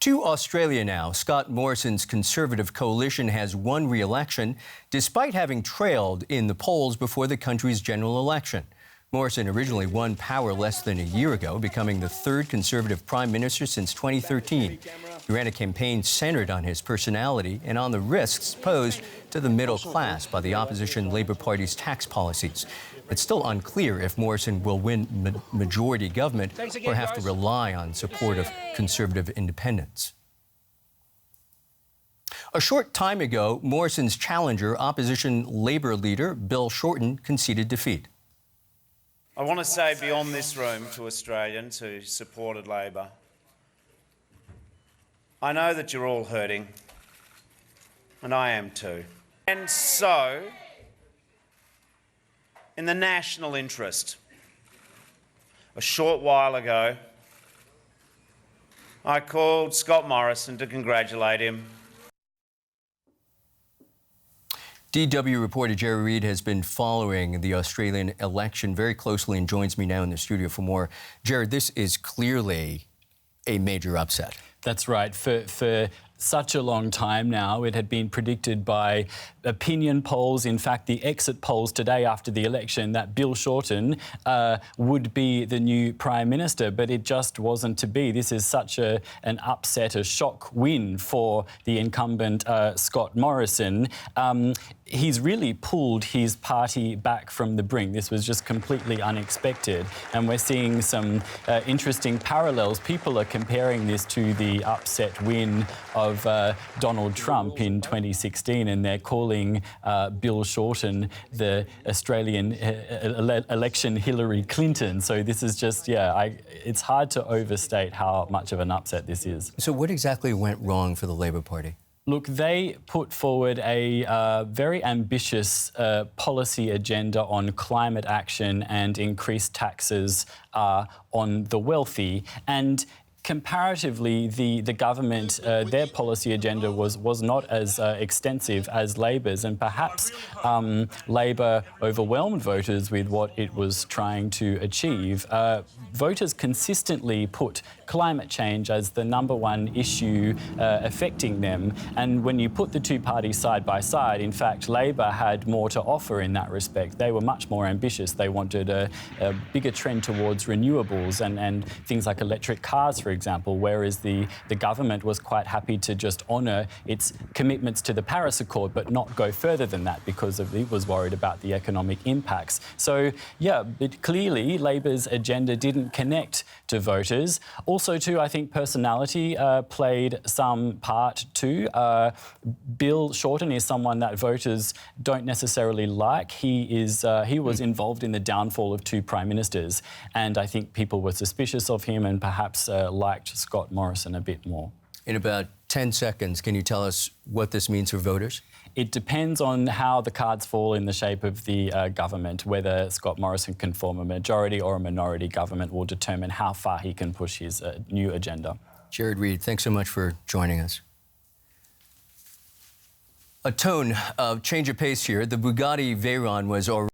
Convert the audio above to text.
To Australia now. Scott Morrison's Conservative coalition has won re-election despite having trailed in the polls before the country's general election. Morrison originally won power less than a year ago, becoming the third Conservative Prime Minister since 2013. He ran a campaign centred on his personality and on the risks posed to the middle class by the opposition Labour Party's tax policies. It's still unclear if Morrison will win majority government or have to rely on support of Conservative independents. A short time ago, Morrison's challenger, opposition Labour leader Bill Shorten, conceded defeat. I want to say beyond this room to Australians who supported Labor, I know that you're all hurting, and I am too. And so, in the national interest, a short while ago, I called Scott Morrison to congratulate him. DW reporter Jerry Reid has been following the Australian election very closely and joins me now in the studio for more. Jerry, this is clearly a major upset. That's right. For such a long time now, it had been predicted by opinion polls, in fact the exit polls today after the election, that Bill Shorten would be the new Prime Minister, but it just wasn't to be. This is such an upset, a shock win for the incumbent Scott Morrison. He's really pulled his party back from the brink. This was just completely unexpected, and we're seeing some interesting parallels. People are comparing this to the upset win of Donald Trump in 2016, and they're calling Bill Shorten the Australian election Hillary Clinton. So this is just, it's hard to overstate how much of an upset this is. So what exactly went wrong for the Labour Party? Look, they put forward a very ambitious policy agenda on climate action and increased taxes on the wealthy. And comparatively, the government, their policy agenda was not as extensive as Labor's, and perhaps Labor overwhelmed voters with what it was trying to achieve. Voters consistently put climate change as the #1 issue affecting them, and when you put the two parties side by side, in fact, Labor had more to offer in that respect. They were much more ambitious. They wanted a bigger trend towards renewables and things like electric cars, for example, whereas the government was quite happy to just honour its commitments to the Paris Accord but not go further than that because it was worried about the economic impacts. So, clearly Labor's agenda didn't connect to voters. Also, too, I think personality played some part too. Bill Shorten is someone that voters don't necessarily like. He was involved in the downfall of two prime ministers, and I think people were suspicious of him and perhaps liked Scott Morrison a bit more. In about 10 seconds, can you tell us what this means for voters? It depends on how the cards fall in the shape of the government. Whether Scott Morrison can form a majority or a minority government will determine how far he can push his new agenda. Jared Reid, thanks so much for joining us. A change of pace here. The Bugatti Veyron was already